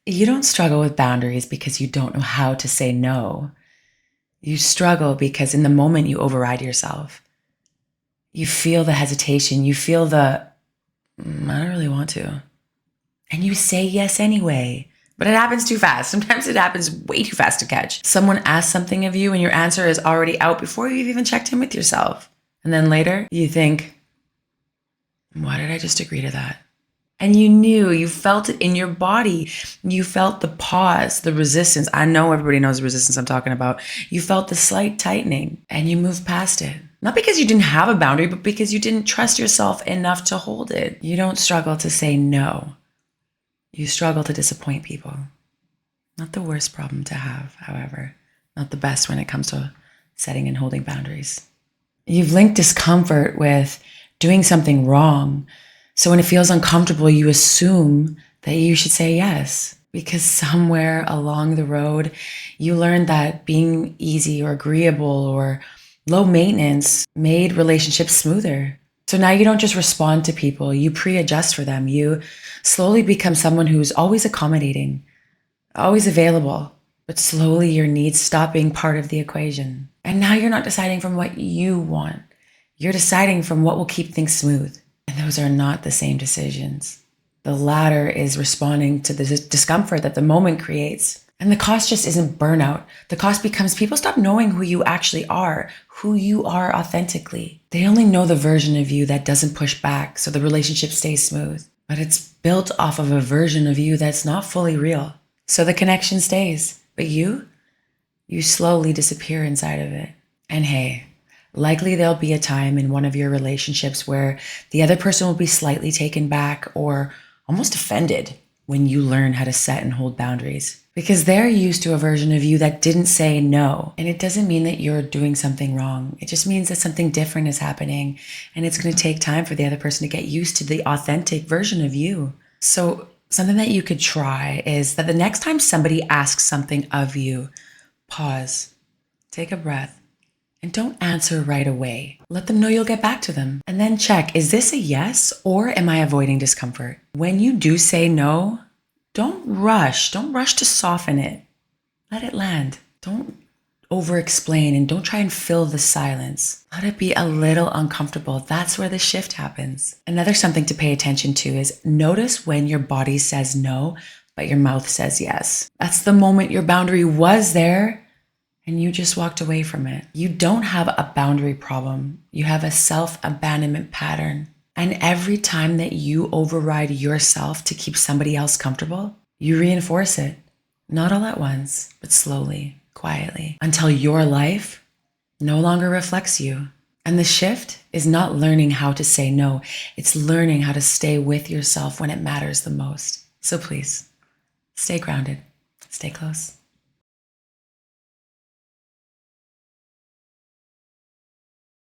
You don't struggle with boundaries because you don't know how to say no. You struggle because in the moment you override yourself. You feel the hesitation. You feel I don't really want to. And you say yes anyway. But it happens too fast. Sometimes it happens way too fast to catch. Someone asks something of you and your answer is already out before you've even checked in with yourself. And then later you think, why did I just agree to that? And you knew, you felt it in your body. You felt the pause, the resistance. I know everybody knows the resistance I'm talking about. You felt the slight tightening and you moved past it. Not because you didn't have a boundary, but because you didn't trust yourself enough to hold it. You don't struggle to say no. You struggle to disappoint people. Not the worst problem to have, however. Not the best when it comes to setting and holding boundaries. You've linked discomfort with doing something wrong. So when it feels uncomfortable, you assume that you should say yes. Because somewhere along the road, you learned that being easy or agreeable or low maintenance made relationships smoother. So now you don't just respond to people, you pre-adjust for them. You slowly become someone who's always accommodating, always available, but slowly your needs stop being part of the equation. And now you're not deciding from what you want. You're deciding from what will keep things smooth. And those are not the same decisions. The latter is responding to the discomfort that the moment creates. And the cost just isn't burnout. The cost becomes people stop knowing who you actually are, who you are authentically. They only know the version of you that doesn't push back, so the relationship stays smooth. But it's built off of a version of you that's not fully real. So the connection stays. But you slowly disappear inside of it. And hey, likely there'll be a time in one of your relationships where the other person will be slightly taken back or almost offended when you learn how to set and hold boundaries. Because they're used to a version of you that didn't say no. And it doesn't mean that you're doing something wrong. It just means that something different is happening. And it's going to take time for the other person to get used to the authentic version of you. So something that you could try is that the next time somebody asks something of you, pause, take a breath, and don't answer right away. Let them know you'll get back to them. And then check, is this a yes or am I avoiding discomfort? When you do say no, don't rush. Don't rush to soften it. Let it land. Don't over-explain and don't try and fill the silence. Let it be a little uncomfortable. That's where the shift happens. Another something to pay attention to is notice when your body says no, but your mouth says yes. That's the moment your boundary was there and you just walked away from it. You don't have a boundary problem. You have a self-abandonment pattern. And every time that you override yourself to keep somebody else comfortable, you reinforce it. Not all at once, but slowly, quietly, until your life no longer reflects you. And the shift is not learning how to say no. It's learning how to stay with yourself when it matters the most. So please, stay grounded, stay close.